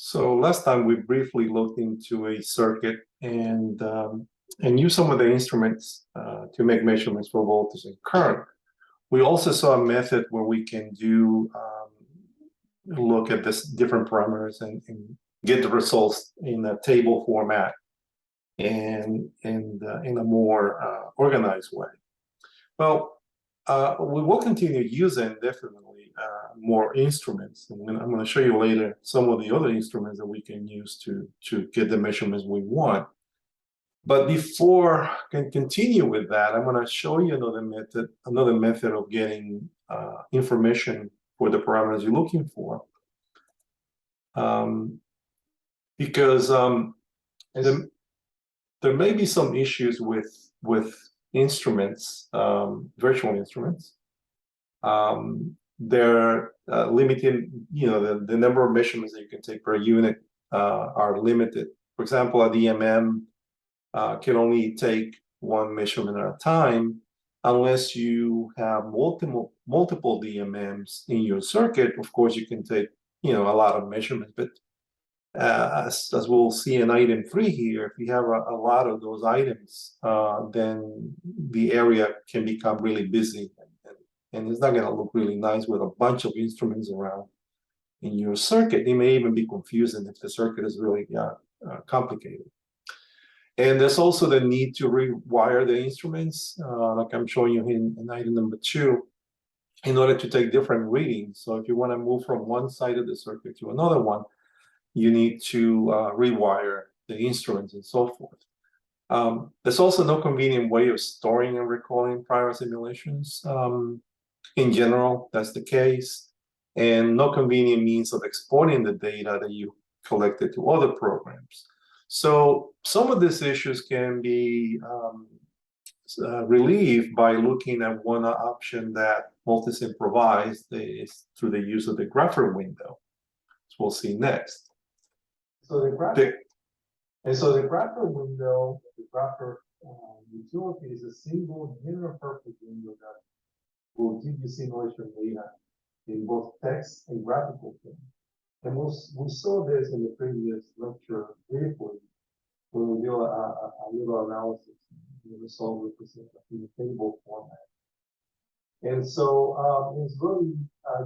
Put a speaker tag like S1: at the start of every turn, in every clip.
S1: So last time we briefly looked into a circuit and used some of the instruments to make measurements for voltage and current. We also saw a method where we can do look at this different parameters and get the results in a table format and in a more organized way. Well, we will continue using definitely more instruments, and I'm going to show you later some of the other instruments that we can use to get the measurements we want. But before I can continue with that, I'm going to show you another method of getting information for the parameters you're looking for. Because there may be some issues with instruments, virtual instruments. They're limiting, the number of measurements that you can take per unit are limited. For example, a DMM can only take one measurement at a time unless you have multiple DMMs in your circuit. Of course, you can take, a lot of measurements, but as we'll see in item 3 here, if you have a lot of those items, then the area can become really busy, and it's not going to look really nice with a bunch of instruments around in your circuit. It may even be confusing if the circuit is really complicated. And there's also the need to rewire the instruments, like I'm showing you in item number 2, in order to take different readings. So if you want to move from one side of the circuit to another one, you need to rewire the instruments and so forth. There's also no convenient way of storing and recalling prior simulations. In general, that's the case, and no convenient means of exporting the data that you collected to other programs. So some of these issues can be relieved by looking at one option that Multisim provides through the use of the grapher window, as we'll see next. So the grapher window, the grapher utility is a single general-purpose window that will give you simulation data in both text and graphical form. And we saw this in the previous lecture briefly when we did a little analysis. The result was presented in the table format. And so it's really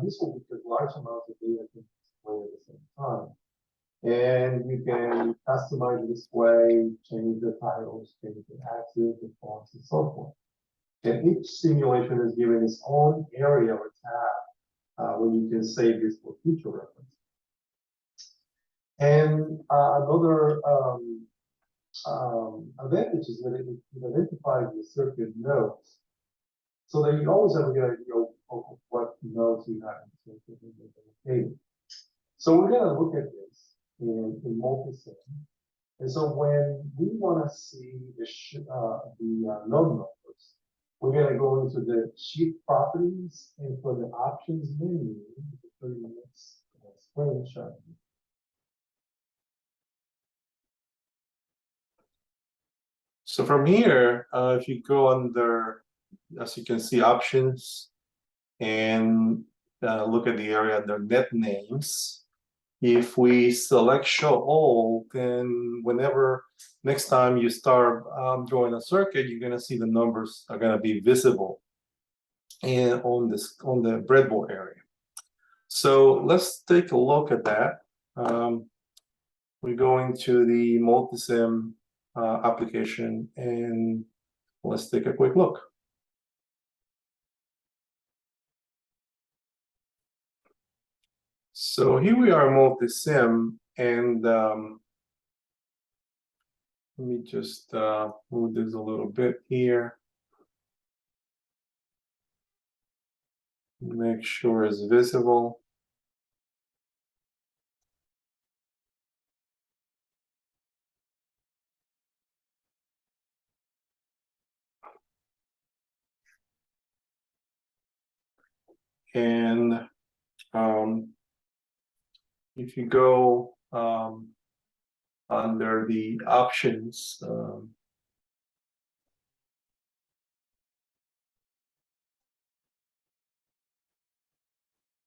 S1: useful because large amounts of data can be displayed at the same time. And you can customize the display, change the titles, change the axes, the fonts, and so forth. And each simulation is given its own area or tab where you can save this for future reference. And another advantage is that it identifies the circuit nodes, so that you always have a good idea of what nodes you have in the circuit in the table. So we're going to look at this in Multisim. And so when we want to see the node numbers, we're going to go into the sheet properties, and for the options menu, the 30 minutes screenshot. So from here, if you go under, as you can see, options, and look at the area under net names. If we select show all, then whenever next time you start drawing a circuit, you're going to see the numbers are going to be visible and on the breadboard area. So let's take a look at that. We go into the Multisim application, and let's take a quick look. So here we are in Multisim, and let me just move this a little bit here. Make sure it's visible. And if you go under the options,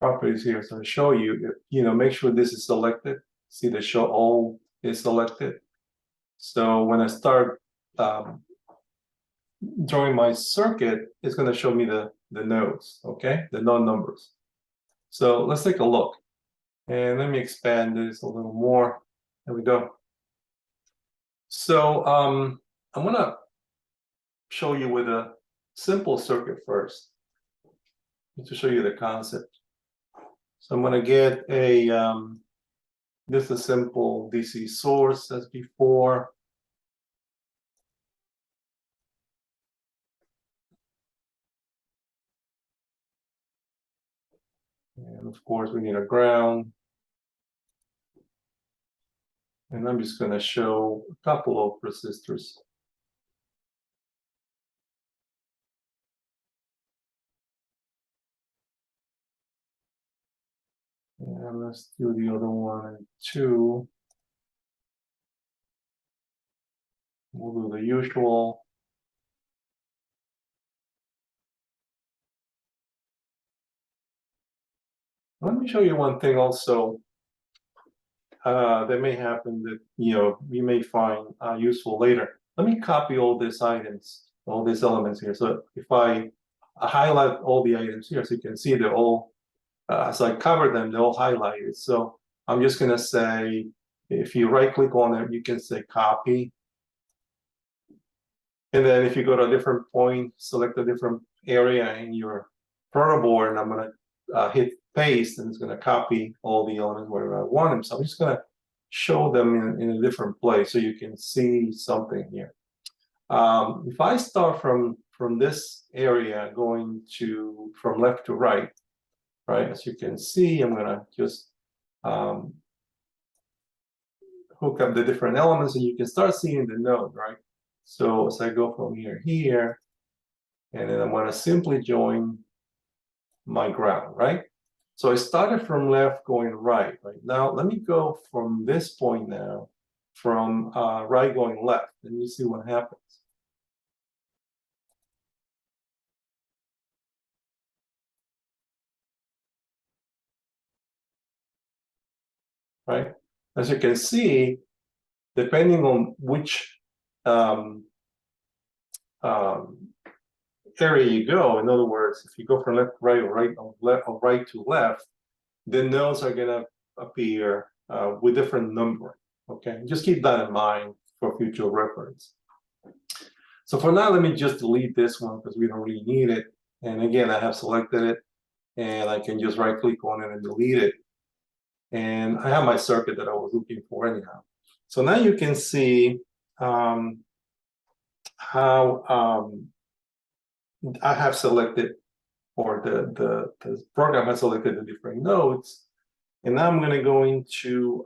S1: properties here, so I show you, make sure this is selected. See the show all is selected. So when I start drawing my circuit, it's going to show me the nodes, okay, the node numbers. So let's take a look. And let me expand this a little more. There we go. So I'm going to show you with a simple circuit first to show you the concept. So I'm going to get a just a simple DC source as before. And of course, we need a ground. And I'm just going to show a couple of resistors. And let's do the other one and 2. We'll do the usual. Let me show you one thing also that may happen that you may find useful later. Let me copy all these items, all these elements here. So if I highlight all the items here, so you can see they're all, as I cover them, they're all highlighted. So I'm just going to say, if you right click on it, you can say copy. And then if you go to a different point, select a different area in your protoboard, and I'm going to hit paste, and it's going to copy all the elements where I want them. So I'm just going to show them in a different place so you can see something here. If I start from this area going from left to right, as you can see, I'm going to just hook up the different elements, and you can start seeing the node, right? So as I go from here, and then I'm going to simply join my ground, right? So I started from left going right. Now let me go from this point now, from right going left, and you see what happens. Right? As you can see, depending on which area you go, in other words, if you go from left to right or right to left, the nodes are going to appear with different numbering. Okay, just keep that in mind for future reference. So for now, let me just delete this one because we don't really need it. And again, I have selected it, and I can just right click on it and delete it. And I have my circuit that I was looking for anyhow. So now you can see how I have selected, or the program has selected the different nodes. And now I'm going to go into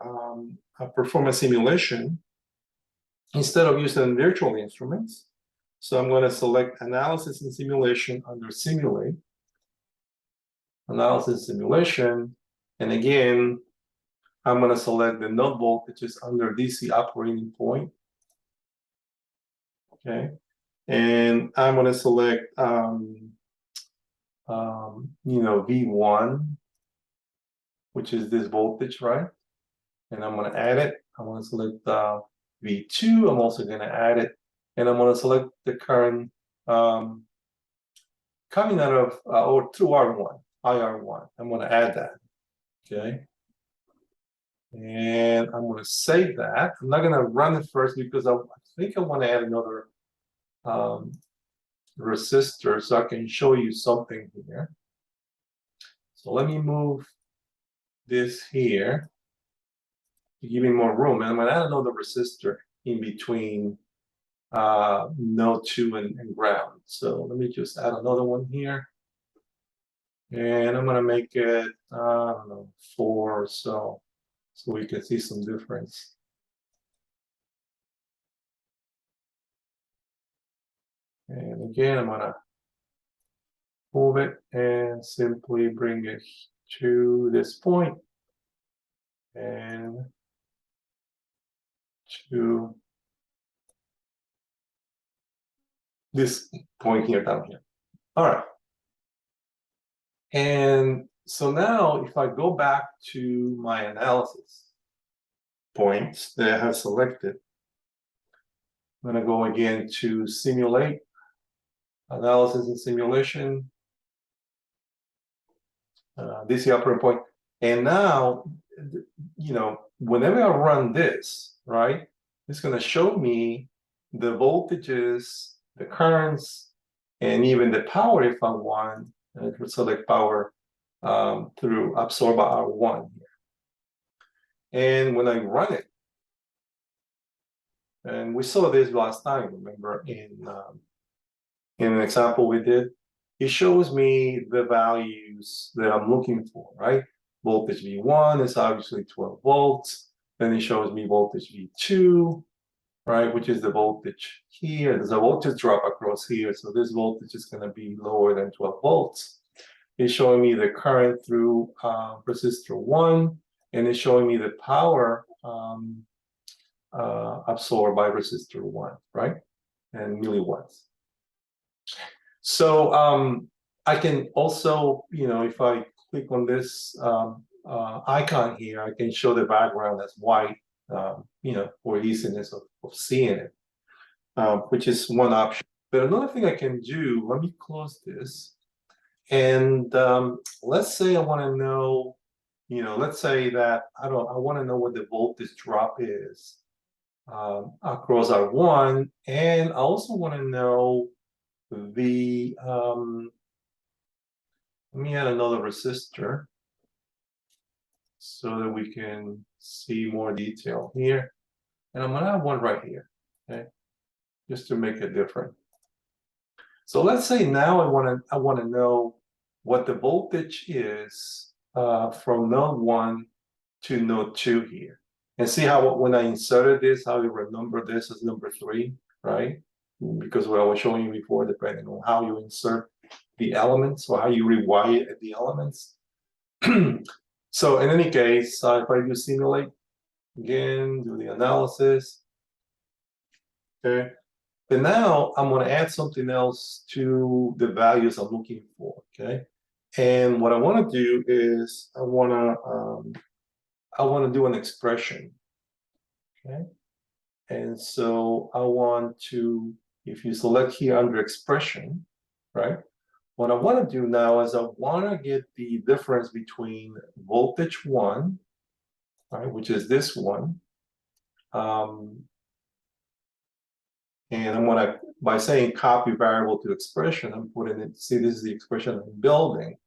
S1: perform a simulation instead of using virtual instruments. So I'm going to select Analysis and Simulation under Simulate. Analysis Simulation. And again, I'm going to select the node voltages under DC operating point. Okay. And I'm going to select, V1, which is this voltage, right? And I'm going to add it. I'm going to select V2. I'm also going to add it. And I'm going to select the current coming out of, or through R1, IR1. I'm going to add that. Okay. And I'm going to save that. I'm not going to run it first because I think I want to add another resistor so I can show you something here. So let me move this here to give me more room. And I'm going to add another resistor in between node 2 and ground. So let me just add another one here. And I'm going to make it, I don't know, 4 or so we can see some difference. And again, I'm going to move it and simply bring it to this point and to this point here, down here. All right. And so now if I go back to my analysis, points that I have selected. I'm going to go again to simulate, analysis and simulation, DC operating point. And now, whenever I run this, right, it's going to show me the voltages, the currents, and even the power if I want. It would select power through absorb R1 here. And when I run it, and we saw this last time, remember, in an example we did, it shows me the values that I'm looking for, right? Voltage V1 is obviously 12 volts. Then it shows me voltage V2, right, which is the voltage here. There's a voltage drop across here, so this voltage is going to be lower than 12 volts. It's showing me the current through resistor 1, and it's showing me the power absorbed by resistor 1, right, and milliwatts. So I can also, if I click on this icon here, I can show the background as white, for easiness of seeing it, which is one option. But another thing I can do, let me close this. And let's say I want to know, let's say that I want to know what the voltage drop is across R1, and I also want to know the let me add another resistor so that we can see more detail here. And I'm gonna have one right here, okay, just to make it different. So let's say now I want to know what the voltage is from node 1 to node 2 here, and see how when I inserted this, how you renumber this as number 3, right? Because what I was showing you before, depending on how you insert the elements or how you rewire the elements. So in any case, if I do simulate, again, do the analysis, okay, and now I'm going to add something else to the values I'm looking for, okay? And what I want to do is I want to do an expression, okay? And so I want to, if you select here under expression, right? What I want to do now is I want to get the difference between voltage 1, right, which is this one, and I'm going to, by saying copy variable to expression, I'm putting it, see, this is the expression I'm building.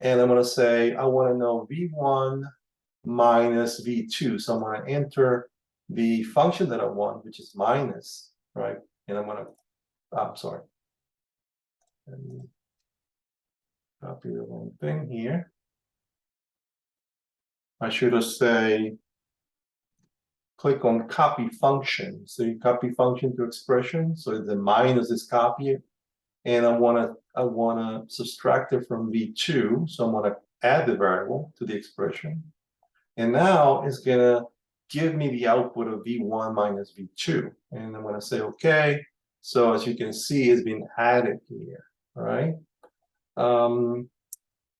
S1: And I'm going to say, I want to know V1 minus V2. So I'm going to enter the function that I want, which is minus, right? And I'm going to, I'm sorry. Let me copy the wrong thing here. I should have say, click on copy function. So you copy function to expression. So the minus is copied, and I want to subtract it from V2. So I'm going to add the variable to the expression, and now it's going to give me the output of V1 minus V2, and I'm going to say okay. So as you can see, it's been added here. All right.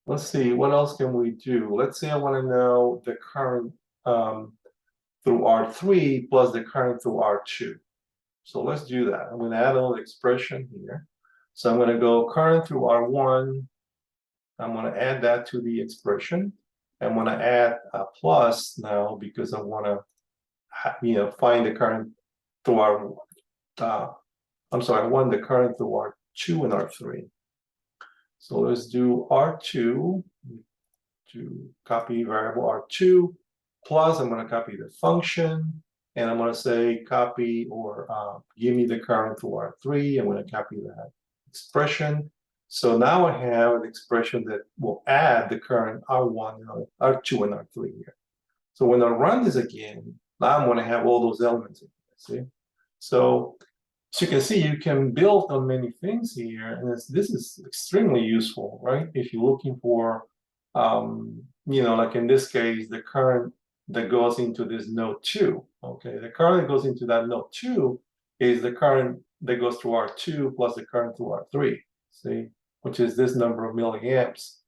S1: Let's see, what else can we do? Let's say I want to know the current through R3 plus the current through R2. So let's do that. I'm going to add a little expression here. So I'm going to go current through R1. I'm going to add that to the expression. I'm going to add a plus now because I want to, find the current through I'm sorry, I want the current through R2 and R3. So let's do R2, to copy variable R2, plus I'm going to copy the function, and I'm going to say copy or give me the current through R3. I'm going to copy that expression. So now I have an expression that will add the current R1, R2, and R3 here. So when I run this again, now I'm going to have all those elements in here, see? So as you can see, you can build on many things here, and this is extremely useful, right? If you're looking for, like in this case, the current that goes into this node 2, okay? The current that goes into that node 2 is the current that goes through R2 plus the current through R3, see? Which is this number of milliamps,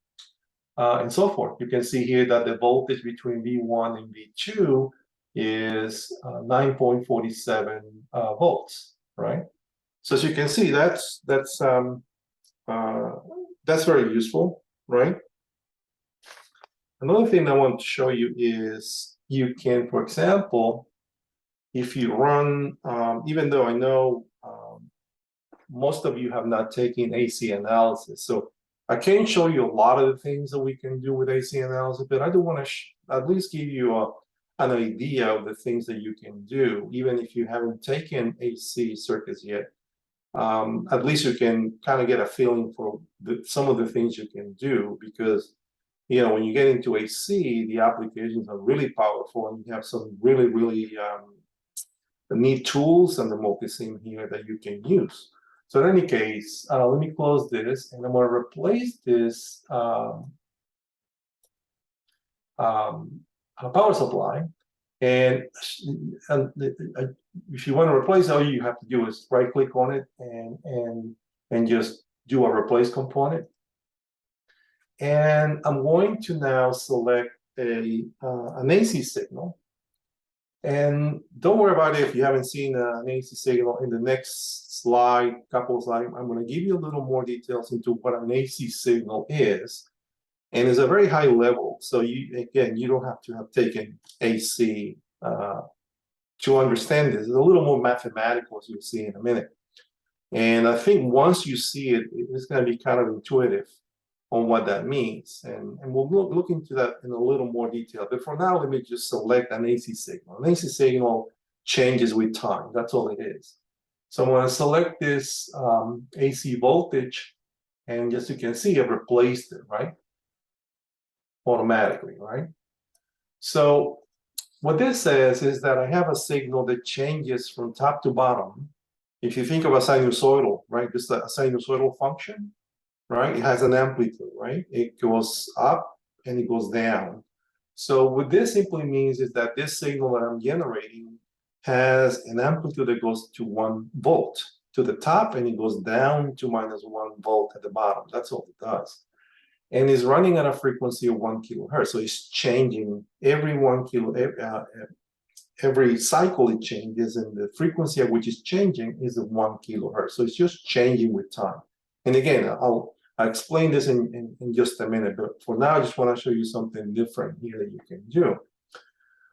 S1: and so forth. You can see here that the voltage between V1 and V2 is 9.47 volts, right? So as you can see, that's very useful, right? Another thing I want to show you is you can, for example, if you run, even though I know most of you have not taken AC analysis, so I can't show you a lot of the things that we can do with AC analysis, but I do want to at least give you an idea of the things that you can do, even if you haven't taken AC circuits yet. At least you can kind of get a feeling for some of the things you can do, because when you get into AC, the applications are really powerful, and you have some really, really neat tools and the multisim here that you can use. So in any case, let me close this, and I'm going to replace this power supply. And if you want to replace, all you have to do is right-click on it and just do a replace component. And I'm going to now select an AC signal. And don't worry about it if you haven't seen an AC signal. In the next slide, couple of slides, I'm going to give you a little more details into what an AC signal is. And it's a very high level. So you don't have to have taken AC to understand this. It's a little more mathematical, as you'll see in a minute. And I think once you see it, it's going to be kind of intuitive on what that means. And we'll look into that in a little more detail. But for now, let me just select an AC signal. An AC signal changes with time. That's all it is. So I'm going to select this AC voltage. And as you can see, I've replaced it, right? Automatically, right? So what this says is that I have a signal that changes from top to bottom. If you think of a sinusoidal, right? This is a sinusoidal function, right? It has an amplitude, right? It goes up and it goes down. So what this simply means is that this signal that I'm generating has an amplitude that goes to 1 volt to the top, and it goes down to -1 volt at the bottom. That's all it does. And is running at a frequency of 1 kilohertz. So it's changing every every cycle it changes, and the frequency at which it's changing is at 1 kilohertz. So it's just changing with time. And again, I'll explain this in just a minute, but for now, I just want to show you something different here that you can do.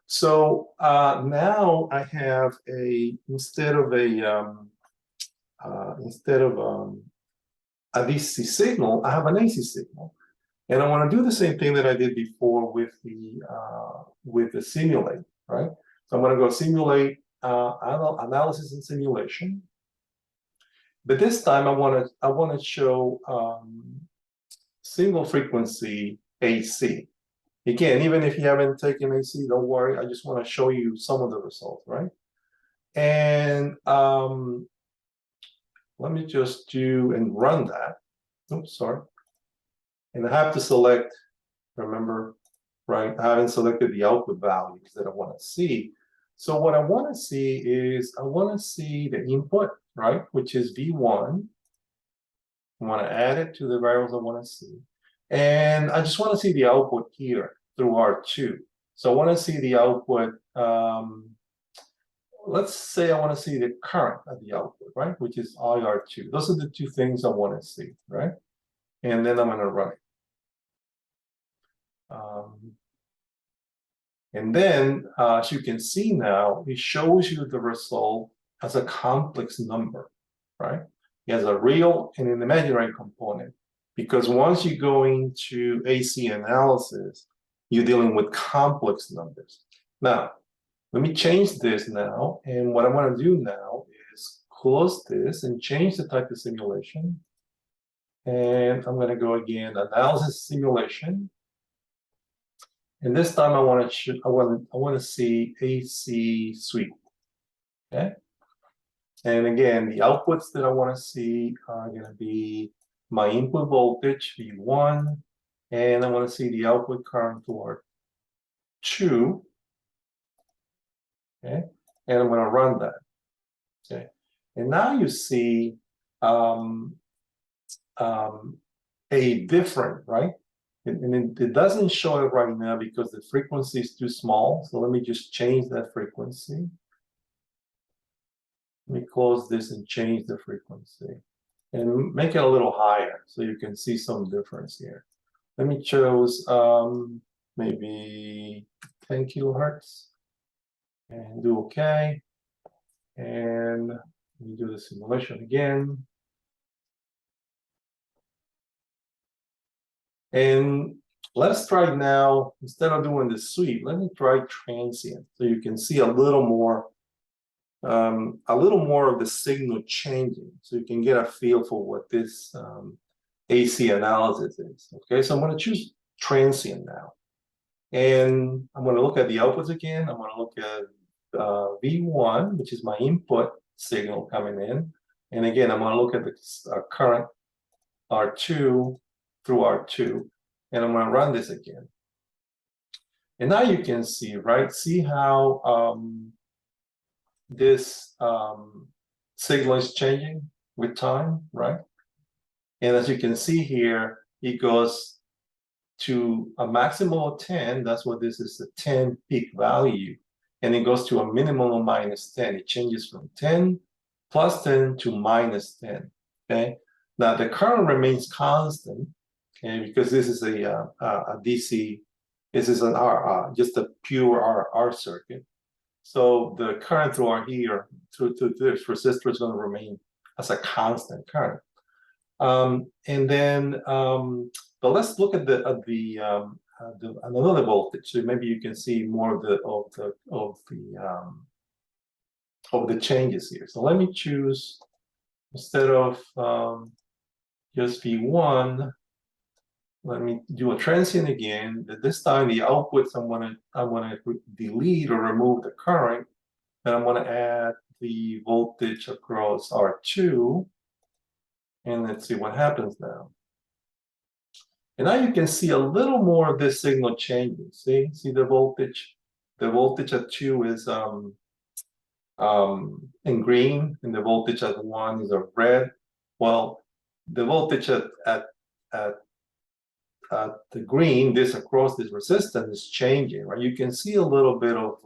S1: So now I have instead of a DC signal, I have an AC signal. And I want to do the same thing that I did before with the simulate, right? So I'm going to go simulate analysis and simulation. But this time I want to show single frequency AC. Again, even if you haven't taken AC, don't worry. I just want to show you some of the results, right? And let me just do and run that. Oops, sorry. And I have to select, remember, right? I haven't selected the output values that I want to see. So what I want to see is, I want to see the input, right? Which is V1. I want to add it to the variables I want to see. And I just want to see the output here through R2. So I want to see the output, let's say I want to see the current at the output, right? Which is IR2. Those are the two things I want to see, right? And then I'm going to run it. And then, as you can see now, it shows you the result as a complex number, right? It has a real and an imaginary component, because once you go into AC analysis, you're dealing with complex numbers. Now, let me change this now. And what I want to do now is close this and change the type of simulation. And I'm going to go again, analysis simulation. And this time I want to see AC sweep. Okay. And again, the outputs that I want to see are going to be my input voltage V1, and I want to see the output current toward 2. Okay. And I'm going to run that. Okay. And now you see a different, right? and it doesn't show it right now because the frequency is too small. So let me just change that frequency. Let me close this and change the frequency and make it a little higher so you can see some difference here. Let me choose maybe 10 kilohertz and do OK. And let me do the simulation again. And let's try now, instead of doing the sweep, let me try transient so you can see a little more of the signal changing, so you can get a feel for what this AC analysis is. Okay, so I'm going to choose transient now. And I'm going to look at the outputs again. I'm going to look at V1, which is my input signal coming in. And again, I'm going to look at the current R2 through R2. And I'm going to run this again. And now you can see, right? See how this signal is changing with time, right? And as you can see here, it goes to a maximum of 10. That's what this is, a 10 peak value. And it goes to a minimum of minus 10. It changes from 10 plus 10 to minus 10. Okay. Now the current remains constant, okay, because this is a DC. This is an just a pure R circuit. So the current through R here, through this resistor is going to remain as a constant current. And then, but let's look at another voltage. So maybe you can see more of the changes here. So let me choose, instead of just V1, let me do a transient again. This time the outputs I want to delete or remove the current, and I'm going to add the voltage across R2, and let's see what happens now. And now you can see a little more of this signal changing. See the voltage. The voltage at 2 is in green, and the voltage at 1 is a red. Well, the voltage at the green, this across this resistance is changing, right? You can see a little bit of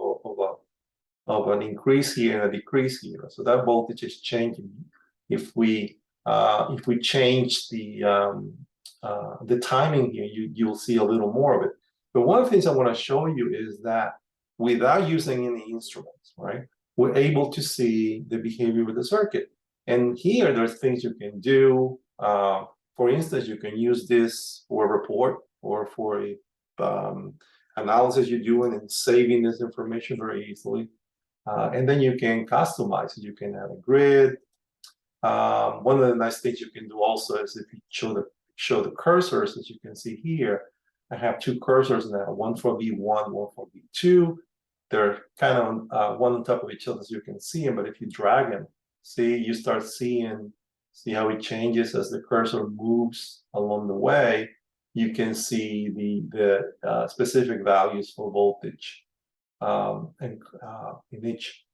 S1: an increase here and a decrease here. So that voltage is changing. If we change the timing here, you'll see a little more of it. But one of the things I want to show you is that without using any instruments, right, we're able to see the behavior of the circuit. And here, there's things you can do. For instance, you can use this for a report or for a analysis you're doing and saving this information very easily. And then you can customize it. You can have a grid. One of the nice things you can do also is if you show the cursors, as you can see here, I have two cursors now, one for V1, one for V2. They're kind of one on top of each other, so you can see them. But if you drag them, see, you start seeing, see how it changes as the cursor moves along the way. You can see the specific values for voltage and in each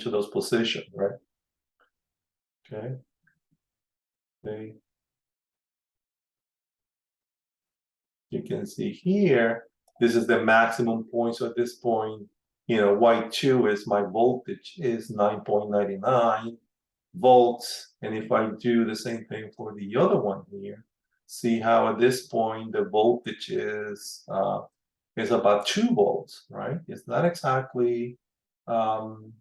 S1: of those positions, right? Okay. You can see here, this is the maximum point. So at this point, you know, Y2 is my voltage is 9.99 volts. And if I do the same thing for the other one here, see how at this point the voltage is about 2 volts, right? It's not exactly 0.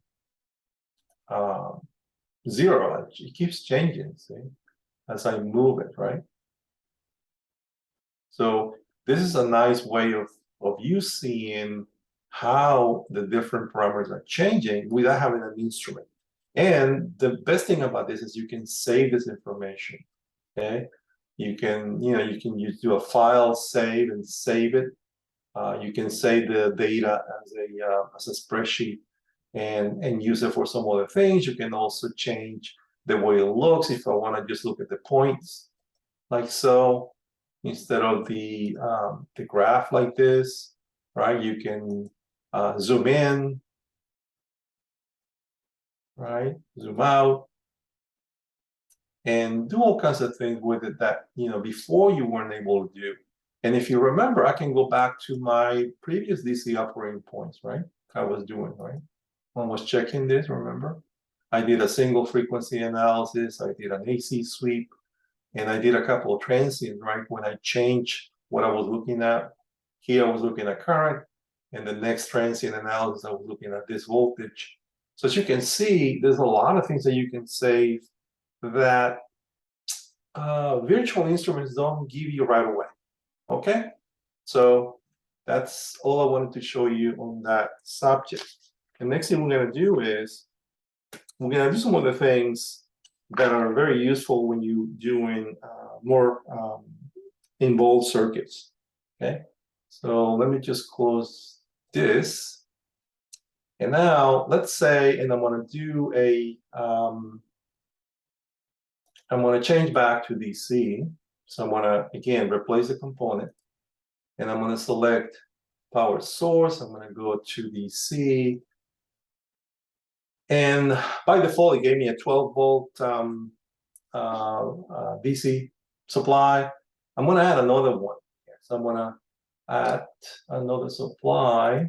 S1: It keeps changing, see, as I move it, right? So this is a nice way of you seeing how the different parameters are changing without having an instrument. And the best thing about this is you can save this information. Okay, you can do a file save and save it. You can save the data as a spreadsheet and use it for some other things. You can also change the way it looks if I want to just look at the points like so, instead of the graph like this, right? You can zoom in, right? Zoom out, and do all kinds of things with it that, you know, before you weren't able to do. And if you remember, I can go back to my previous DC operating points, right? I was doing, right? I was checking this, remember? I did a single frequency analysis, I did an AC sweep, and I did a couple of transients, right? When I changed what I was looking at, here I was looking at current, and the next transient analysis, I was looking at this voltage. So as you can see, there's a lot of things that you can save that virtual instruments don't give you right away, okay? So that's all I wanted to show you on that subject. The next thing we're gonna do is, we're gonna do some other things that are very useful when you're doing more involved circuits, okay? So let me just close this. And now let's say, and I'm gonna do a, I'm gonna change back to DC. So I'm gonna, again, replace the component. And I'm gonna select power source. I'm gonna go to DC. And by default, it gave me a 12-volt DC supply. I'm going to add another one here. So I'm going to add another supply.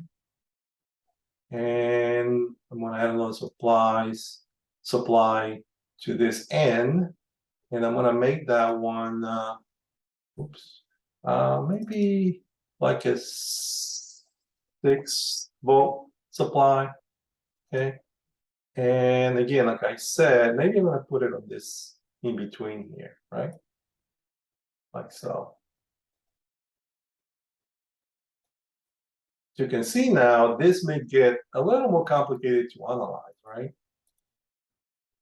S1: And I'm going to add another supply to this end. And I'm going to make that one, maybe like a 6-volt supply. Okay. And again, like I said, maybe I'm going to put it on this in between here, right? Like so. So you can see now, this may get a little more complicated to analyze, right?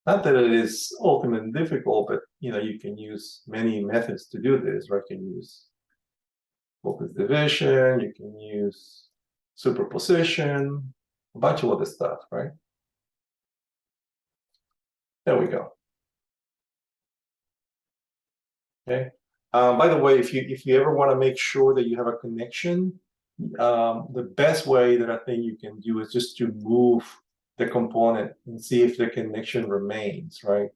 S1: Not that it is ultimately difficult, but you can use many methods to do this, right? You can use focus division, you can use superposition, a bunch of other stuff, right? There we go. Okay. By the way, if you ever want to make sure that you have a connection, the best way that I think you can do is just to move the component and see if the connection remains, right?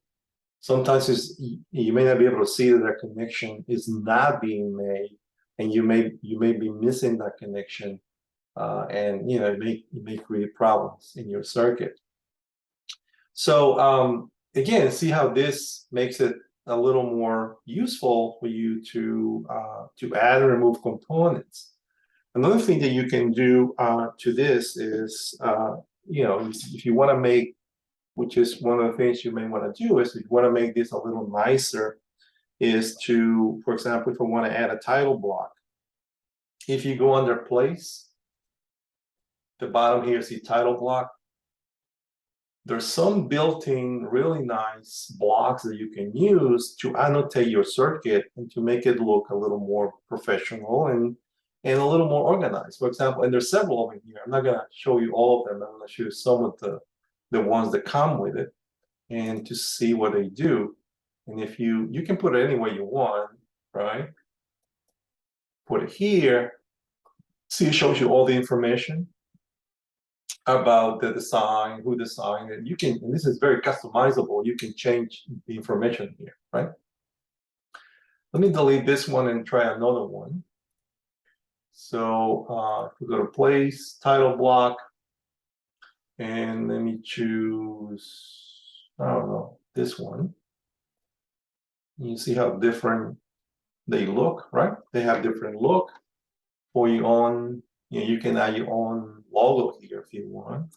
S1: Sometimes you may not be able to see that that connection is not being made, and you may be missing that connection, and it may create problems in your circuit. So again, see how this makes it a little more useful for you to add and remove components. Another thing that you can do to this is, if you want to make, which is one of the things you may want to do, is if you want to make this a little nicer, is to, for example, if I want to add a title block, if you go under place, the bottom here is the title block. There's some built-in really nice blocks that you can use to annotate your circuit and to make it look a little more professional and a little more organized. For example, and there's several of them here. I'm not going to show you all of them. I'm going to show you some of the ones that come with it, and to see what they do. And if you can put it any way you want, right? Put it here. See, it shows you all the information about the design, who designed it. You can, and this is very customizable, you can change the information here, right? Let me delete this one and try another one. So if we go to place, title block, and let me choose, I don't know, this one. You see how different they look, right? They have different look. For your own, you can add your own logo here if you want,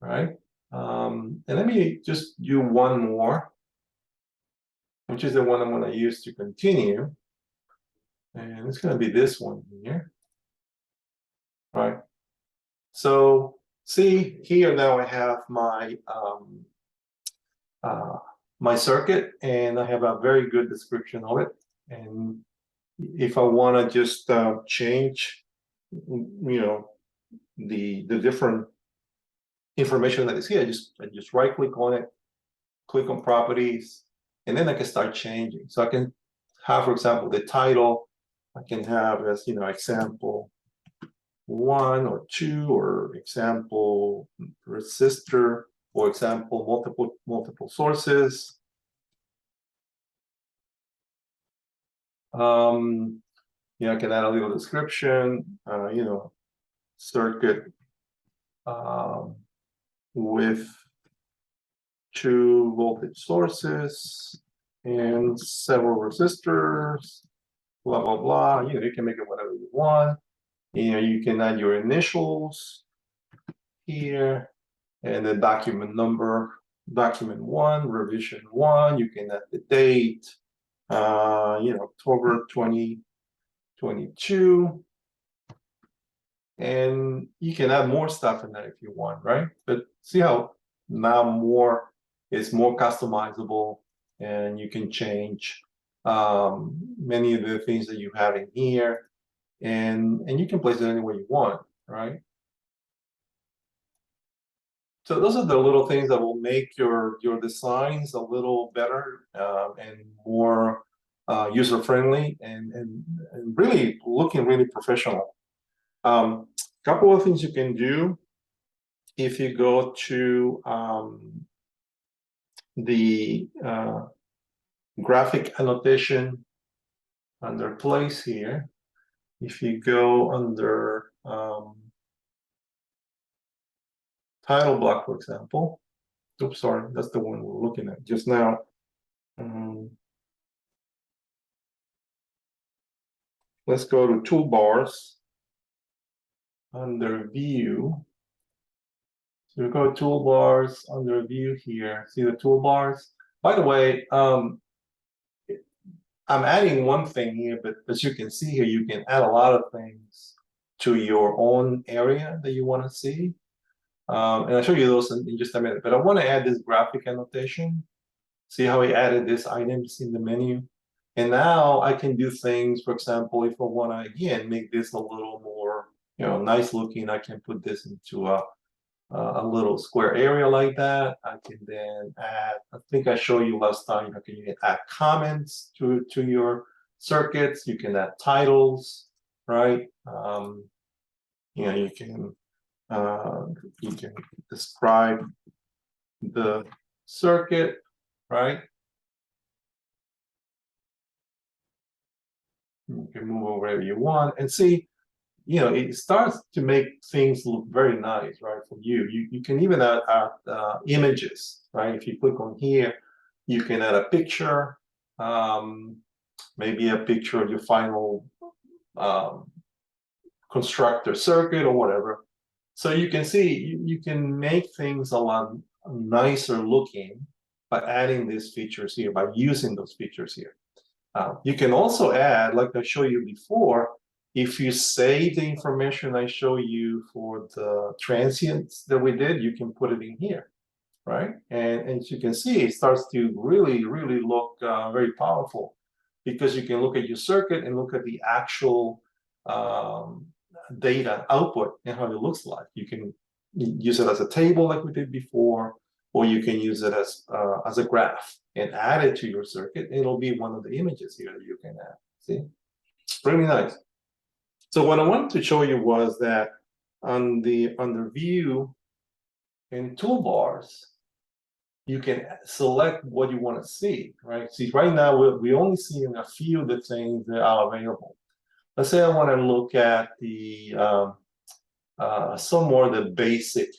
S1: right? And let me just do one more, which is the one I'm going to use to continue. And it's going to be this one here, right? So see here, now I have my my circuit, and I have a very good description of it. And if I want to just change, the different information that is here, I just right click on it, click on properties, and then I can start changing. So I can have, for example, the title, I can have as, example 1 or 2, or example resistor, or example multiple sources. You know, I can add a little description, you know, circuit with 2 voltage sources and several resistors, blah, blah, blah. You know, you can make it whatever you want. You know, you can add your initials here and the document number, document 1, revision 1. You can add the date, you know, October 2022. And you can add more stuff in there if you want, right? But see how now it's more customizable, and you can change many of the things that you have in here, and you can place it anywhere you want, right? So those are the little things that will make your designs a little better and more user-friendly and really looking really professional. Couple of things you can do if you go to the graphic annotation under place here. If you go under title block, for example. Oops, sorry, that's the one we're looking at just now. Let's go to toolbars under view. So we go to toolbars under view here. See the toolbars? By the way, I'm adding one thing here, but as you can see here, you can add a lot of things to your own area that you want to see. And I'll show you those in just a minute. But I want to add this graphic annotation. See how he added these items in the menu? And now I can do things, for example, if I want to, again, make this a little more, you know, nice looking, I can put this into a little square area like that. I can then add, I think I showed you last time, you can add comments to your circuits. You can add titles, right? You know, you can describe the circuit, right? You can move over wherever you want and see, you know, it starts to make things look very nice, right, for you. You can even add images, right? If you click on here, you can add a picture, maybe a picture of your final constructor circuit or whatever. So you can see, you can make things a lot nicer looking by adding these features here, by using those features here. You can also add, like I showed you before, if you save the information I show you for the transients that we did, you can put it in here, right? And as you can see, it starts to really, really look very powerful, because you can look at your circuit and look at the actual data output and how it looks like. You can use it as a table like we did before, or you can use it as a graph and add it to your circuit. It'll be one of the images here that you can add. See, really nice. So what I wanted to show you was that under view and toolbars, you can select what you want to see, right? See, right now we're only seeing a few of the things that are available. Let's say I want to look at the some more of the basic.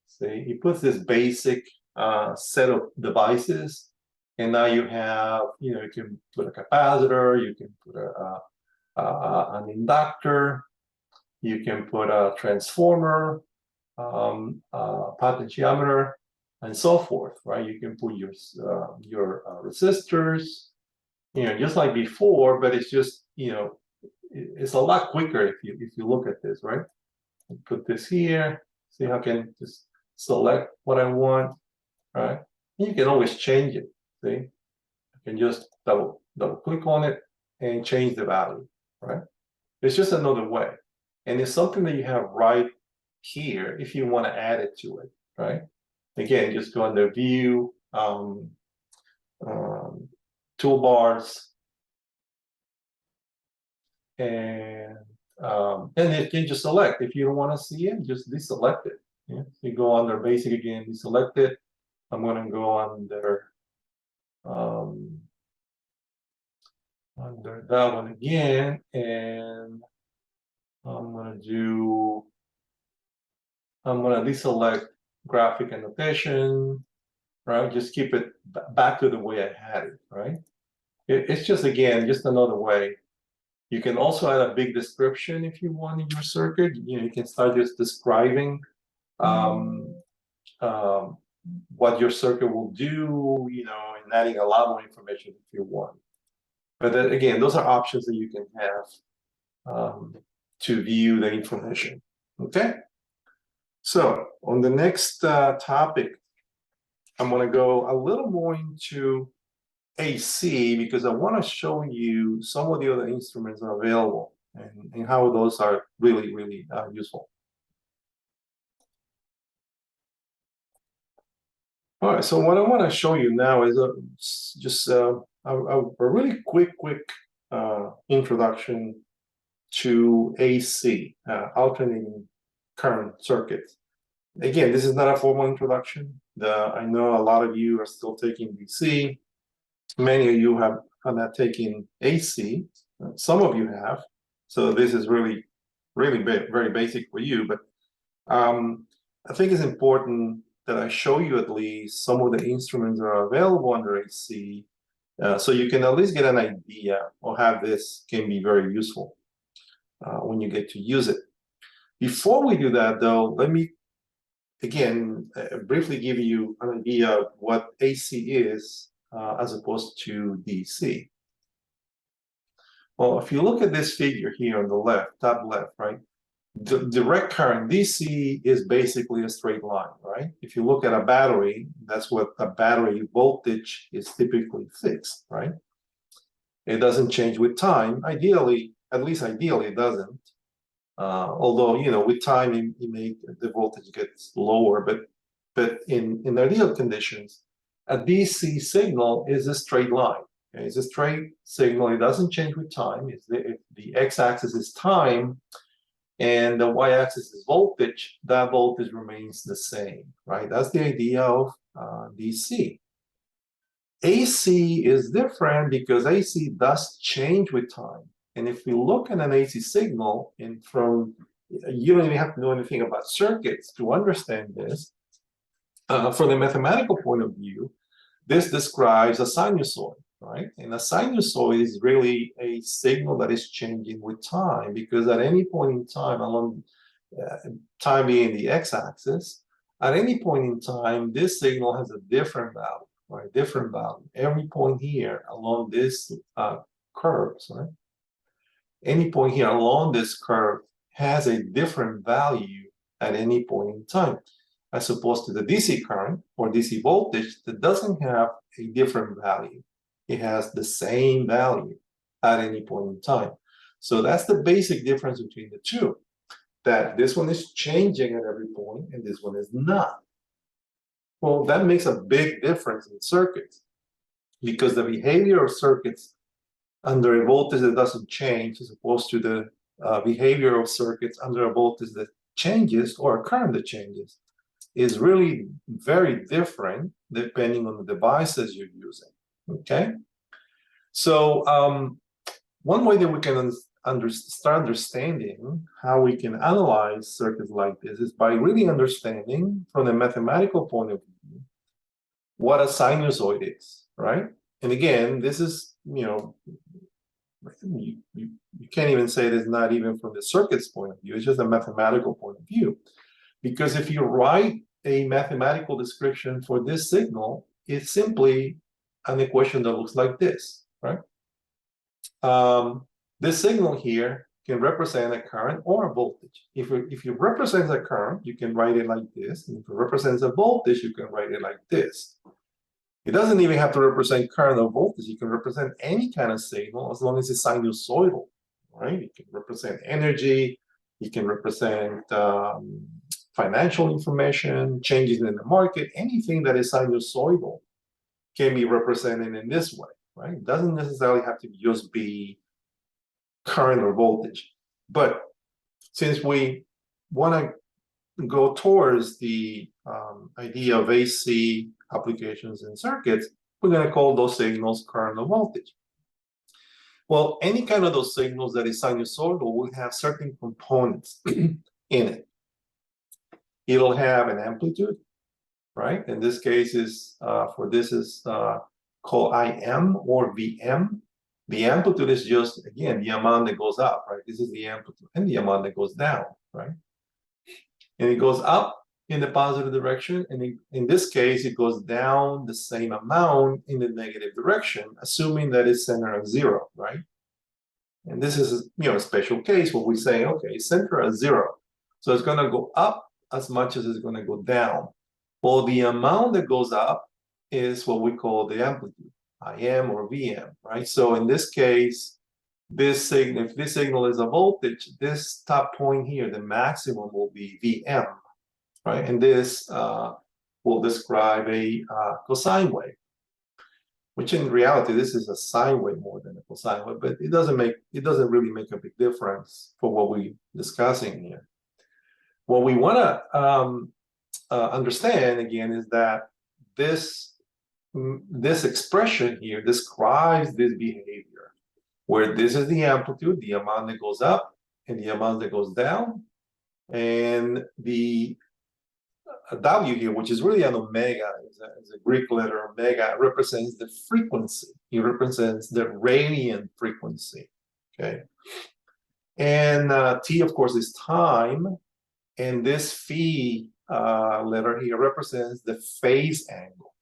S1: See, he puts this basic set of devices, and now you have, you know, you can put a capacitor, you can put an inductor, you can put a transformer, potentiometer, and so forth, right? You can put your resistors, you know, just like before, but it's just, you know, it's a lot quicker if you look at this, right? Put this here. See how I can just select what I want, right? You can always change it. See, I can just double click on it and change the value, right? It's just another way, and it's something that you have right here if you want to add it to it, right? Again, just go under view, toolbars, and you can just select. If you don't want to see it, just deselect it. Yeah? So you go under basic again, deselect it. I'm going to go under under that one again, and I'm gonna deselect graphic annotation, right? Just keep it back to the way I had it, right? It's just, again, just another way. You can also add a big description if you want in your circuit. You can start just describing what your circuit will do, and adding a lot more information if you want. But then, again, those are options that you can have to view the information. Okay. So on the next topic, I'm going to go a little more into AC because I want to show you some of the other instruments that are available and how those are really, really useful. All right, so what I want to show you now is just a really quick introduction to AC, alternating current circuits. Again, this is not a formal introduction. I know a lot of you are still taking DC. Many of you have not taken AC. Some of you have. So this is really, really very basic for you. But I think it's important that I show you at least some of the instruments that are available under AC, so you can at least get an idea of how this can be very useful when you get to use it. Before we do that, though, let me again briefly give you an idea of what AC is as opposed to DC. Well, if you look at this figure here on the left, top left, right? The direct current, DC, is basically a straight line, right? If you look at a battery, that's what a battery voltage is typically fixed, right? It doesn't change with time. Ideally, at least ideally, it doesn't. Although, with time, the voltage gets lower, but in ideal conditions, a DC signal is a straight line. Okay? It's a straight signal. It doesn't change with time. The x-axis is time, and the y-axis is voltage. That voltage remains the same, right? That's the idea of DC. AC is different because AC does change with time. And if we look at an AC signal, you don't even have to know anything about circuits to understand this. From the mathematical point of view, this describes a sinusoid, right? And a sinusoid is really a signal that is changing with time, because at any point in time, along time being the x-axis, at any point in time, this signal has a different value, right? Different value. Every point here along this curve, right? Any point here along this curve has a different value at any point in time, as opposed to the DC current or DC voltage that doesn't have a different value. It has the same value at any point in time. So that's the basic difference between the two, that this one is changing at every point and this one is not. Well, that makes a big difference in circuits, because the behavior of circuits under a voltage that doesn't change as opposed to the behavior of circuits under a voltage that changes or a current that changes is really very different depending on the devices you're using, okay? So one way that we can start understanding how we can analyze circuits like this is by really understanding from a mathematical point of view what a sinusoid is, right? And again, this is, you can't even say it is not even from the circuit's point of view. It's just a mathematical point of view. Because if you write a mathematical description for this signal, it's simply an equation that looks like this, right? This signal here can represent a current or a voltage. If it represents a current, you can write it like this. And if it represents a voltage, you can write it like this. It doesn't even have to represent current or voltage. You can represent any kind of signal as long as it's sinusoidal, right? You can represent energy. You can represent financial information, changes in the market. Anything that is sinusoidal can be represented in this way, right? It doesn't necessarily have to just be current or voltage. But since we want to go towards the idea of AC applications in circuits, we're going to call those signals current or voltage. Well, any kind of those signals that is sinusoidal will have certain components in it. It'll have an amplitude, right? In this case is for this is called IM or VM. The amplitude is just, again, the amount that goes up, right? This is the amplitude, and the amount that goes down, right? And it goes up in the positive direction, and in this case, it goes down the same amount in the negative direction, assuming that it's centered at 0, right? And this is, a special case where we say, okay, center at 0. So it's going to go up as much as it's going to go down. Well, the amount that goes up is what we call the amplitude, IM or VM, right? So in this case, this signal, if this signal is a voltage, this top point here, the maximum will be VM, right? And this will describe a cosine wave, which in reality, this is a sine wave more than a cosine wave, but it doesn't really make a big difference for what we're discussing here. What we want to understand again is that this expression here describes this behavior, where this is the amplitude, the amount that goes up, and the amount that goes down, and the W here, which is really an omega, is a Greek letter omega, represents the frequency. It represents the radiant frequency, okay? And T, of course, is time, and this phi letter here represents the phase angle.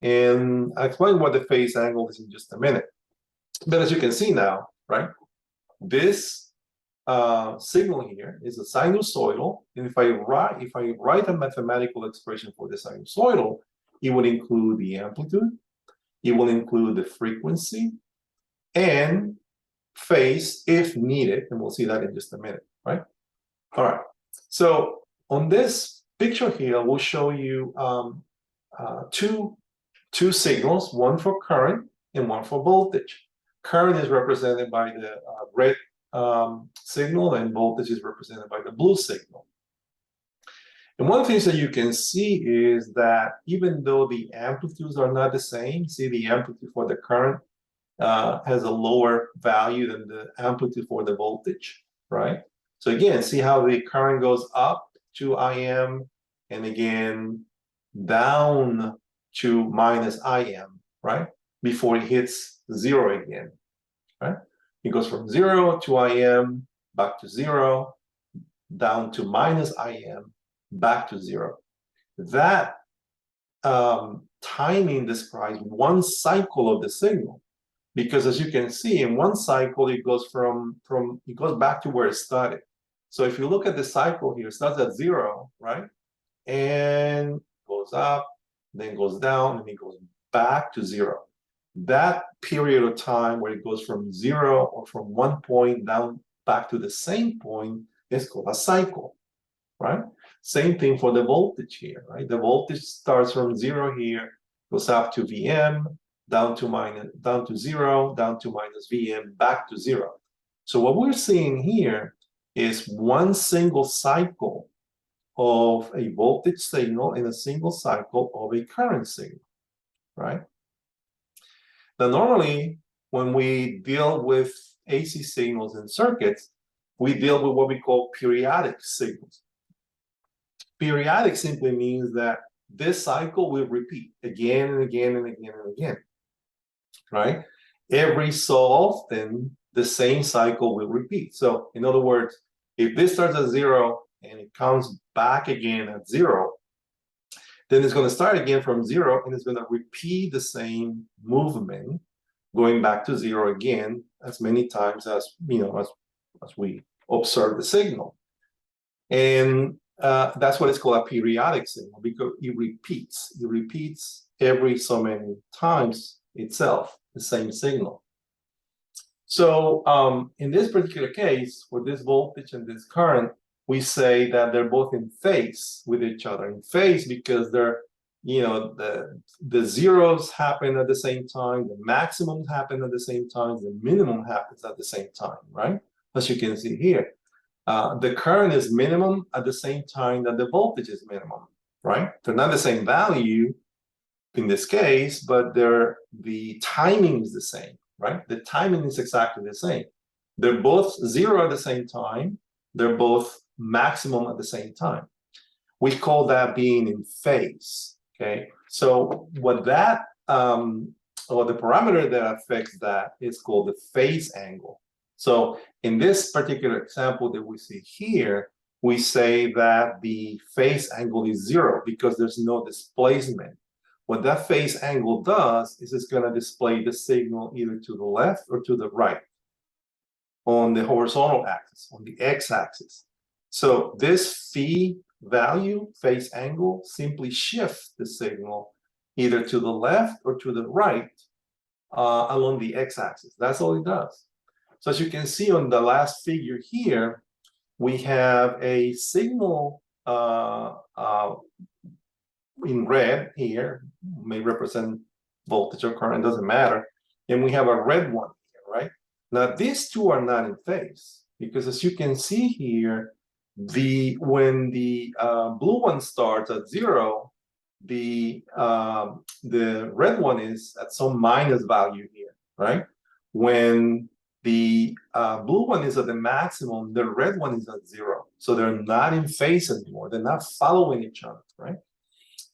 S1: And I'll explain what the phase angle is in just a minute. But as you can see now, right, this signal here is a sinusoidal, and if I write a mathematical expression for the sinusoidal, it would include the amplitude, it will include the frequency, and phase if needed, and we'll see that in just a minute, right? All right. So on this picture here, we'll show you two signals, one for current and one for voltage. Current is represented by the red signal, and voltage is represented by the blue signal. And one of the things that you can see is that even though the amplitudes are not the same, see the amplitude for the current has a lower value than the amplitude for the voltage, right? So again, see how the current goes up to IM and again down to minus IM, right? Before it hits 0 again, right? It goes from 0 to IM, back to 0, down to minus IM, back to 0. That timing describes one cycle of the signal, because as you can see, in one cycle it goes it goes back to where it started. So if you look at the cycle here, it starts at 0, right? And goes up, then goes down, and it goes back to 0. That period of time where it goes from 0 or from one point down back to the same point is called a cycle, right? Same thing for the voltage here, right? The voltage starts from 0 here, goes up to VM, down to 0, down to minus VM, back to 0. So what we're seeing here is one single cycle of a voltage signal and a single cycle of a current signal, right? Now, normally, when we deal with AC signals in circuits, we deal with what we call periodic signals. Periodic simply means that this cycle will repeat again and again and again and again, right? Every so often, the same cycle will repeat. So, in other words, if this starts at 0 and it comes back again at 0, then it's going to start again from 0 and it's going to repeat the same movement, going back to 0 again as many times as as we observe the signal. And that's what is called a periodic signal, because it repeats every so many times itself, the same signal. So in this particular case, for this voltage and this current, we say that they're both in phase with each other. In phase because they're, the zeros happen at the same time, the maximums happen at the same time, the minimum happens at the same time, right? As you can see here. The current is minimum at the same time that the voltage is minimum, right? They're not the same value in this case, but the timing is the same. right? The timing is exactly the same. They're both 0 at the same time. They're both maximum at the same time. We call that being in phase, okay? So what that, or the parameter that affects that is called the phase angle. So in this particular example that we see here, we say that the phase angle is 0 because there's no displacement. What that phase angle does is it's going to display the signal either to the left or to the right on the horizontal axis, on the x-axis. So this phi value, phase angle, simply shifts the signal either to the left or to the right along the x-axis. That's all it does. So as you can see on the last figure here, we have a signal in red here, may represent voltage or current, doesn't matter. And we have a red one here, right? Now these two are not in phase because as you can see here, when the blue one starts at 0, the red one is at some minus value here, right? When the blue one is at the maximum, the red one is at 0. So they're not in phase anymore. They're not following each other, right?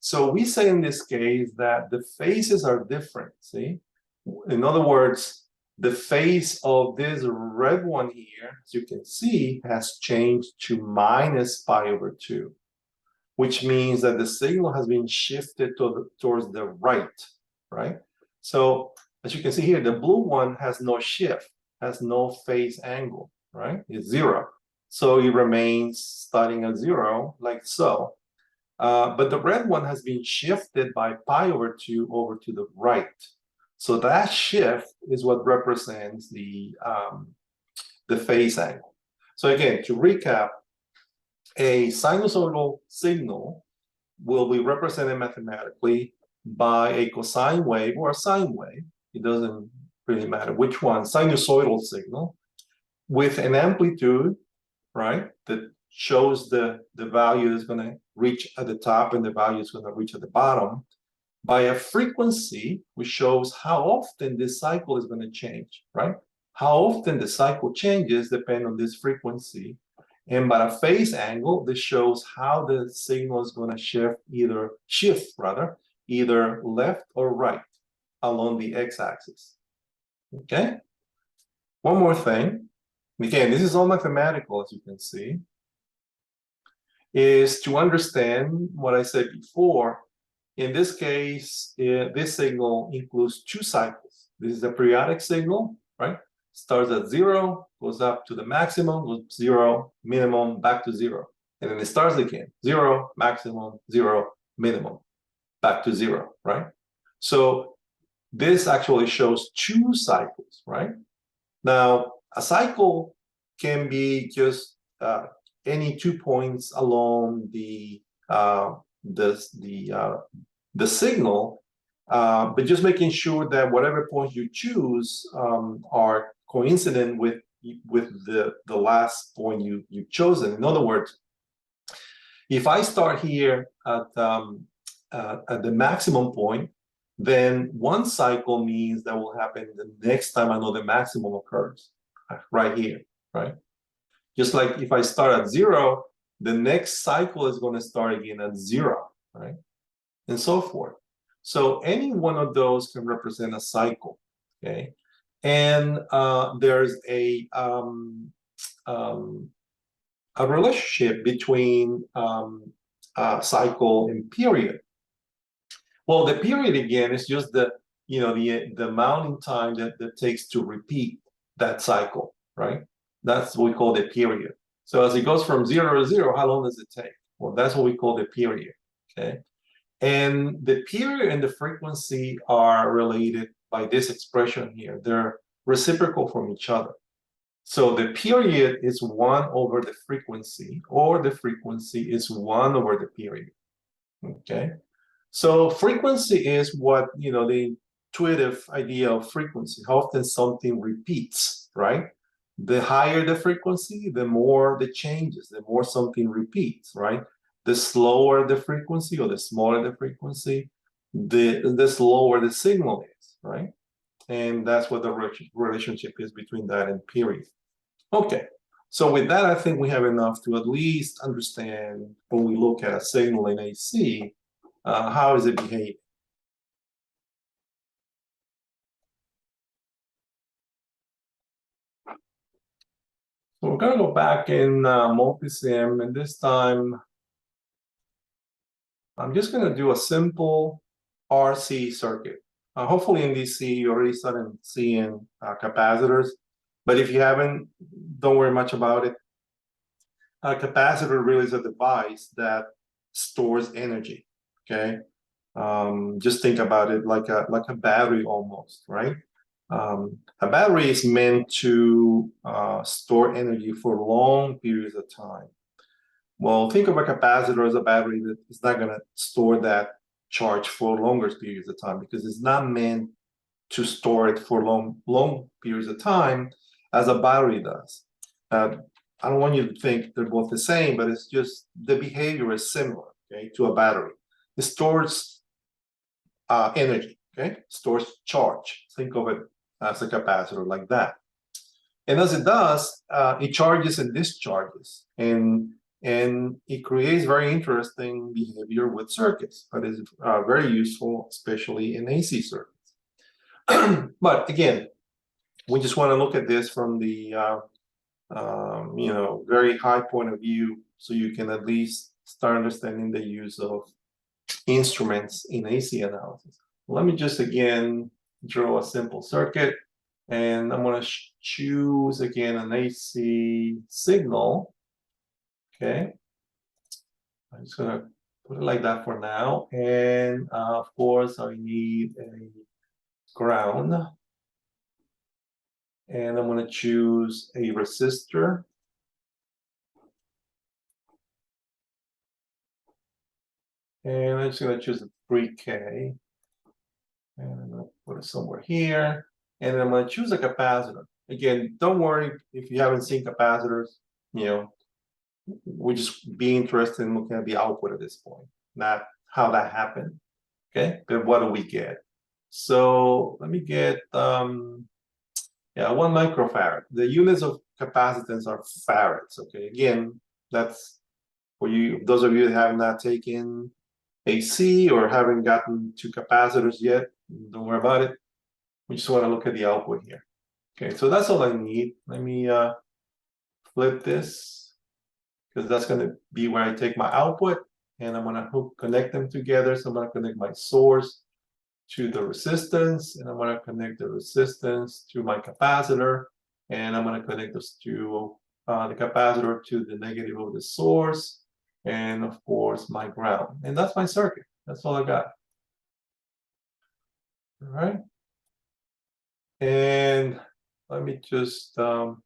S1: So we say in this case that the phases are different, see? In other words, the phase of this red one here, as you can see, has changed to minus pi over 2, which means that the signal has been shifted towards the right? So as you can see here, the blue one has no shift, has no phase angle, right? It's 0. So it remains starting at 0, like so. But the red one has been shifted by pi over 2 over to the right. So that shift is what represents the phase angle. So again, to recap, a sinusoidal signal will be represented mathematically by a cosine wave or a sine wave. It doesn't really matter which one, sinusoidal signal with an amplitude, right, that shows the value is going to reach at the top and the value is going to reach at the bottom, by a frequency which shows how often this cycle is going to change, right? How often the cycle changes depends on this frequency. And by a phase angle, this shows how the signal is going to shift either left or right along the x-axis. Okay? One more thing. Again, this is all mathematical, as you can see, is to understand what I said before. In this case, this signal includes 2 cycles. This is a periodic signal, right? Starts at 0, goes up to the maximum, goes 0, minimum, back to 0. And then it starts again, 0, maximum, 0, minimum, back to 0, right? So this actually shows 2 cycles, right? Now, a cycle can be just any 2 points along the signal, but just making sure that whatever points you choose are coincident with the last point you've chosen. In other words, if I start here at the maximum point, then one cycle means that will happen the next time I know the maximum occurs, right here, right? Just like if I start at 0, the next cycle is going to start again at 0, right? And so forth. So any one of those can represent a cycle, okay? And there's a relationship between cycle and period. Well, the period again is just the amount in time that takes to repeat that cycle, right? That's what we call the period. So as it goes from 0 to 0, how long does it take? Well, that's what we call the period, okay? And the period and the frequency are related by this expression here. They're reciprocal from each other. So the period is 1 over the frequency, or the frequency is 1 over the period, okay? So frequency is what, the intuitive idea of frequency, how often something repeats, right? The higher the frequency, the more the changes, the more something repeats, right? The slower the frequency or the smaller the frequency, the slower the signal is, right? And that's what the relationship is between that and period. Okay, so with that, I think we have enough to at least understand when we look at a signal in AC, how is it behaving? So we're going to go back in multisim, and this time I'm just going to do a simple RC circuit. Hopefully in DC you already started seeing capacitors, but if you haven't, don't worry much about it. A capacitor really is a device that stores energy. Okay, just think about it like a battery almost, right? A battery is meant to store energy for long periods of time. Well, think of a capacitor as a battery that is not going to store that charge for longer periods of time because it's not meant to store it for long periods of time as a battery does. I don't want you to think they're both the same, but it's just the behavior is similar, okay, to a battery. It stores energy, okay, stores charge. Think of it as a capacitor like that. And as it does, it charges and discharges, and it creates very interesting behavior with circuits, but it's very useful, especially in AC circuits. But again, we just want to look at this from the very high point of view, so you can at least start understanding the use of instruments in AC analysis. Let me just again draw a simple circuit, and I'm going to choose again an AC signal. Okay, I'm just going to put it like that for now, and of course I need a ground, and I'm going to choose a resistor. And I'm just going to choose a 3K, and I'm going to put it somewhere here, and then I'm going to choose a capacitor. Again, don't worry if you haven't seen capacitors, we just be interested in looking at the output at this point, not how that happened. Okay, but what do we get? So let me get 1 microfarad. The units of capacitance are farads. Okay, again, that's for you, those of you that have not taken AC or haven't gotten to capacitors yet, don't worry about it. We just want to look at the output here. Okay, so that's all I need. Let me flip this, because that's going to be where I take my output, and I'm going to connect them together. So I'm going to connect my source to the resistance, and I'm going to connect the resistance to my capacitor, and I'm going to connect this to the capacitor to the negative of the source, and of course my ground. And that's my circuit. That's all I got. All right. And let me just zoom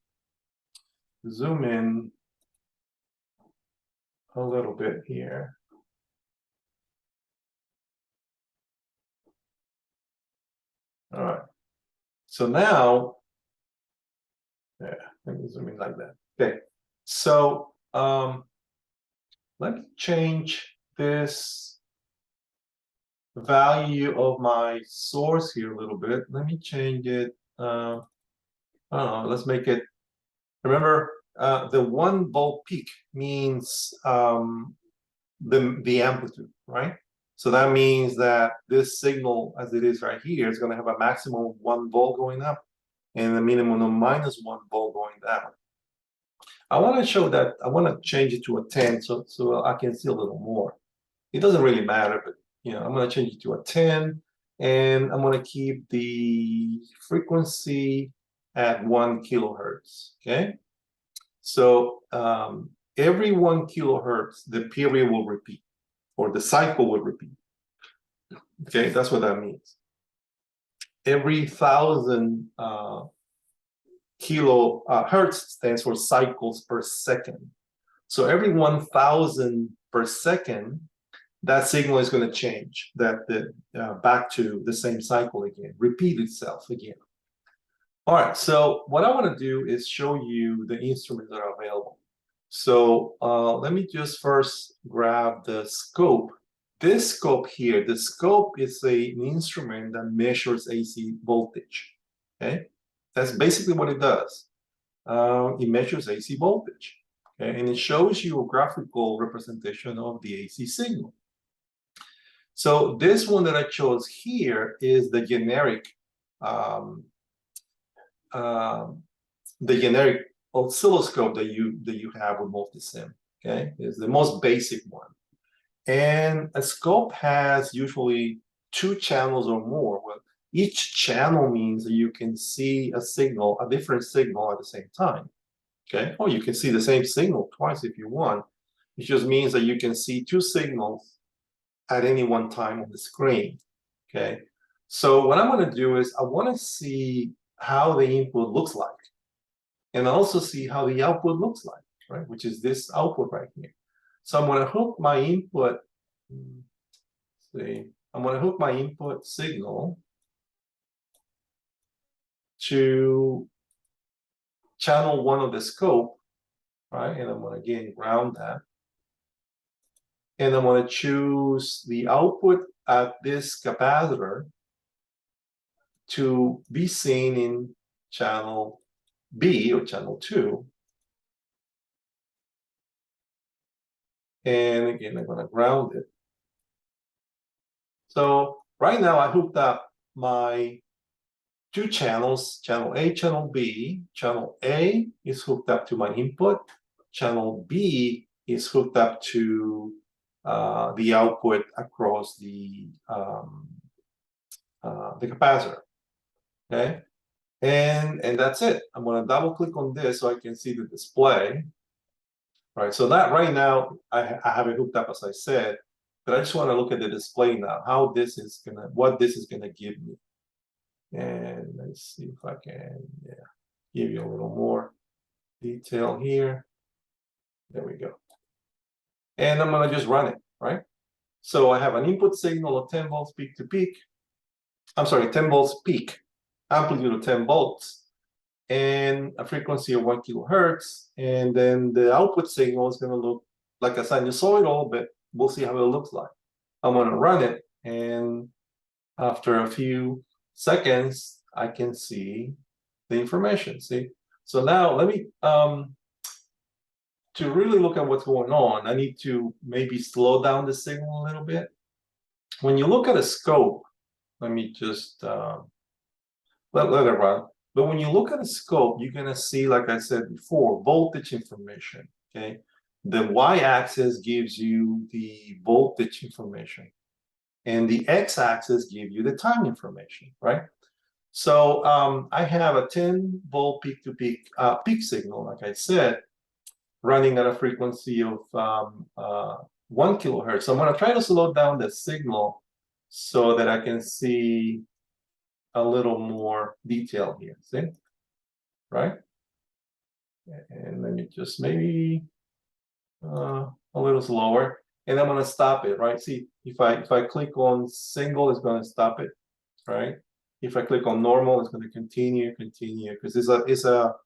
S1: in a little bit here. All right. So now, yeah, let me zoom in like that. Okay. So let me change this value of my source here a little bit. Let me change it. I don't know. Let's make it. Remember, the 1 volt peak means the amplitude, right? So that means that this signal, as it is right here, is going to have a maximum of 1 volt going up and a minimum of -1 volt going down. I want to show that. I want to change it to a 10, so I can see a little more. It doesn't really matter, but I'm going to change it to a 10, and I'm going to keep the frequency at 1 kilohertz. Okay, so every 1 kilohertz, the period will repeat, or the cycle will repeat. Okay, that's what that means. Every 1,000 kilohertz stands for cycles per second. So every 1,000 per second, that signal is going to change, back to the same cycle again, repeat itself again. All right, so what I want to do is show you the instruments that are available. So let me just first grab the scope this scope here, the scope is an instrument that measures AC voltage. Okay, that's basically what it does. It measures AC voltage, okay? And it shows you a graphical representation of the AC signal. So this one that I chose here is the generic oscilloscope that you have with multisim. Okay, it's the most basic one. And a scope has usually 2 channels or more. Well, each channel means that you can see a signal, a different signal at the same time. Okay, or you can see the same signal twice if you want. It just means that you can see 2 signals at any one time on the screen. Okay, so what I'm going to do is I want to see how the input looks like, and also see how the output looks like, right? Which is this output right here. So I'm going to hook my input. See, I'm going to hook my input signal to channel 1 of the scope, right? And I'm going to again ground that. And I'm going to choose the output at this capacitor to be seen in channel B or channel 2. And again, I'm going to ground it. So right now I hooked up my 2 channels, channel A, channel B. Channel A is hooked up to my input. Channel B is hooked up to the output across the capacitor. Okay, and that's it. I'm going to double click on this so I can see the display. Right, so that right now I have it hooked up as I said, but I just want to look at the display now, how this is gonna, what this is gonna give me. And let's see if I can, give you a little more detail here. There we go. And I'm gonna just run it, right? So I have an input signal of 10 volts peak to peak. I'm sorry, 10 volts peak, amplitude of 10 volts, and a frequency of 1 kilohertz. And then the output signal is going to look like a sinusoidal, but we'll see how it looks like. I'm going to run it, and after a few seconds, I can see the information. See? So now let me, to really look at what's going on, I need to maybe slow down the signal a little bit. When you look at a scope, let me just let it run. But when you look at a scope, you're going to see, like I said before, voltage information. Okay, the y-axis gives you the voltage information, and the x-axis gives you the time information, right? So I have a 10 volt peak to peak peak signal, like I said, running at a frequency of 1 kilohertz. So I'm going to try to slow down the signal so that I can see a little more detail here, see? Right? And let me just maybe a little slower, and I'm going to stop it, right? See, if I click on single, it's going to stop it, right? If I click on normal, it's going to continue, because it's a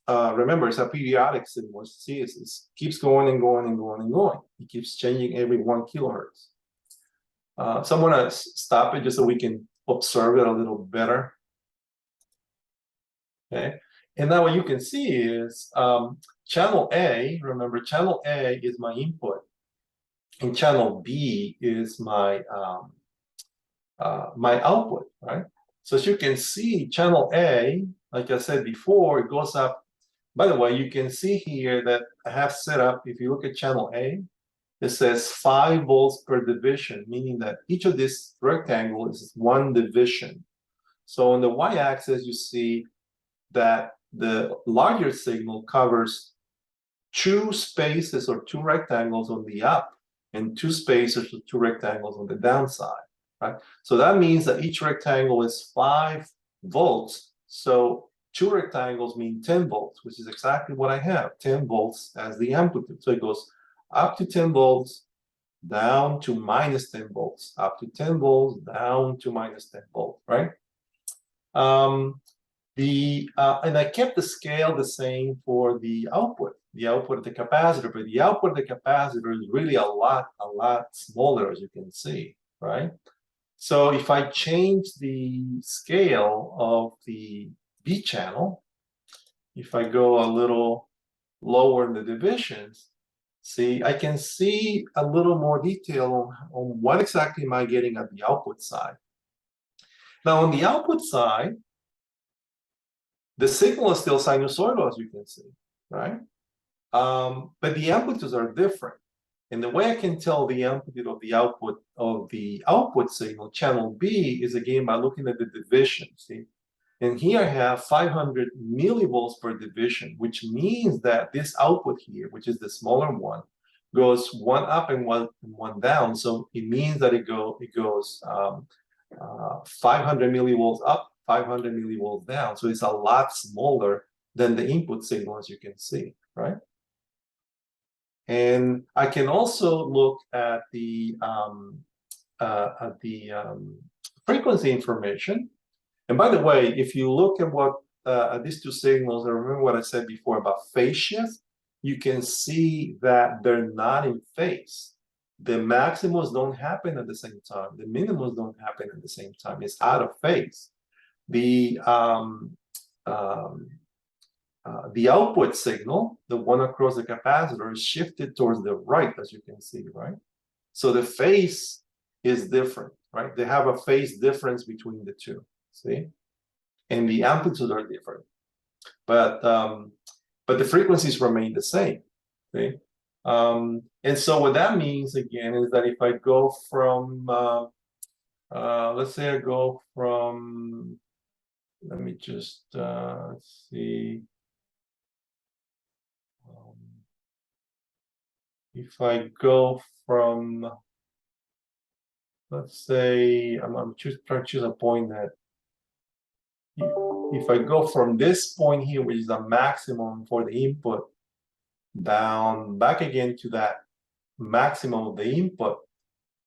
S1: remember, it's a periodic signal. See, it keeps going and going and going and going. It keeps changing every 1 kilohertz. So I'm going to stop it just so we can observe it a little better. Okay, and now what you can see is channel A. Remember, channel A is my input, and channel B is my my output, right? So as you can see, channel A, like I said before, it goes up. By the way, you can see here that I have set up, if you look at channel A, it says 5 volts per division, meaning that each of these rectangles is 1 division. So on the y-axis, you see that the larger signal covers 2 spaces or 2 rectangles on the up, and 2 spaces or 2 rectangles on the downside, right? So that means that each rectangle is 5 volts. So 2 rectangles mean 10 volts, which is exactly what I have, 10 volts as the amplitude. So it goes up to 10 volts, down to minus 10 volts, up to 10 volts, down to minus 10 volts, right? And I kept the scale the same for the output. the output of the capacitor, but the output of the capacitor is really a lot smaller, as you can see, right? So if I change the scale of the B channel, if I go a little lower in the divisions, see, I can see a little more detail on what exactly am I getting at the output side. Now, on the output side, the signal is still sinusoidal, as you can see, right? But the amplitudes are different. And the way I can tell the amplitude of the output signal, channel B, is again by looking at the division, see? And here I have 500 millivolts per division, which means that this output here, which is the smaller one, goes one up and one down. So it means that it goes 500 millivolts up, 500 millivolts down. So it's a lot smaller than the input signal, as you can see, right? And I can also look at the frequency information. And by the way, if you look at what these two signals, and remember what I said before about phase shift, you can see that they're not in phase. The maximums don't happen at the same time. The minimums don't happen at the same time. It's out of phase. The output signal, the one across the capacitor, is shifted towards the right, as you can see, right? So the phase is different, right? They have a phase difference between the two, see? And the amplitudes are different. But the frequencies remain the same, see? And so what that means, again, is that if I go from, let's say I go from, let me just see. If I go from, let's say, I'm trying to choose a point that, if I go from this point here, which is the maximum for the input, down, back again to that maximum of the input,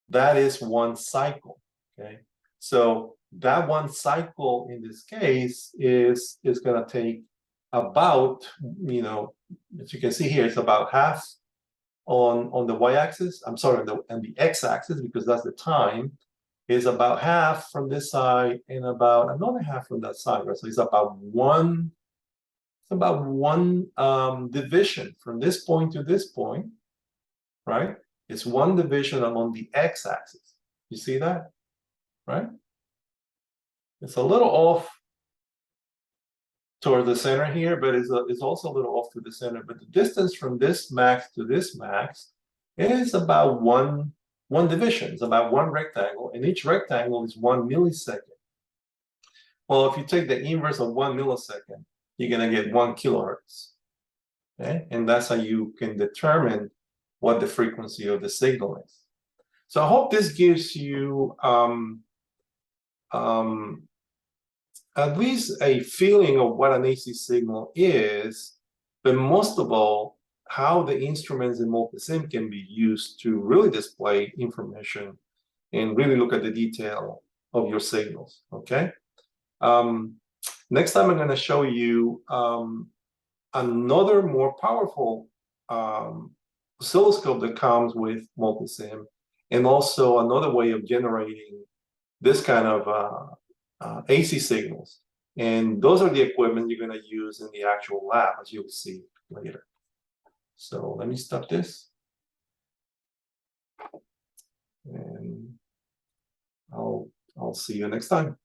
S1: that is one cycle, okay? So that one cycle in this case is gonna take about, you know, as you can see here, it's about half on the y-axis, I'm sorry, on the x-axis, because that's the time, is about half from this side and about another half from that side, right? So it's about one division from this point to this point, right? It's one division along the x-axis. You see that, right? It's a little off toward the center here, but it's also a little off to the center. But the distance from this max to this max is about one division. It's about one rectangle, and each rectangle is 1 millisecond. Well, if you take the inverse of 1 millisecond, you're gonna get 1 kilohertz. Okay, and that's how you can determine what the frequency of the signal is. So I hope this gives you at least a feeling of what an AC signal is, but most of all, how the instruments in multisim can be used to really display information and really look at the detail of your signals, okay? Next time I'm gonna show you another more powerful oscilloscope that comes with multisim, and also another way of generating this kind of AC signals. And those are the equipment you're going to use in the actual lab, as you'll see later. So let me stop this. And I'll see you next time.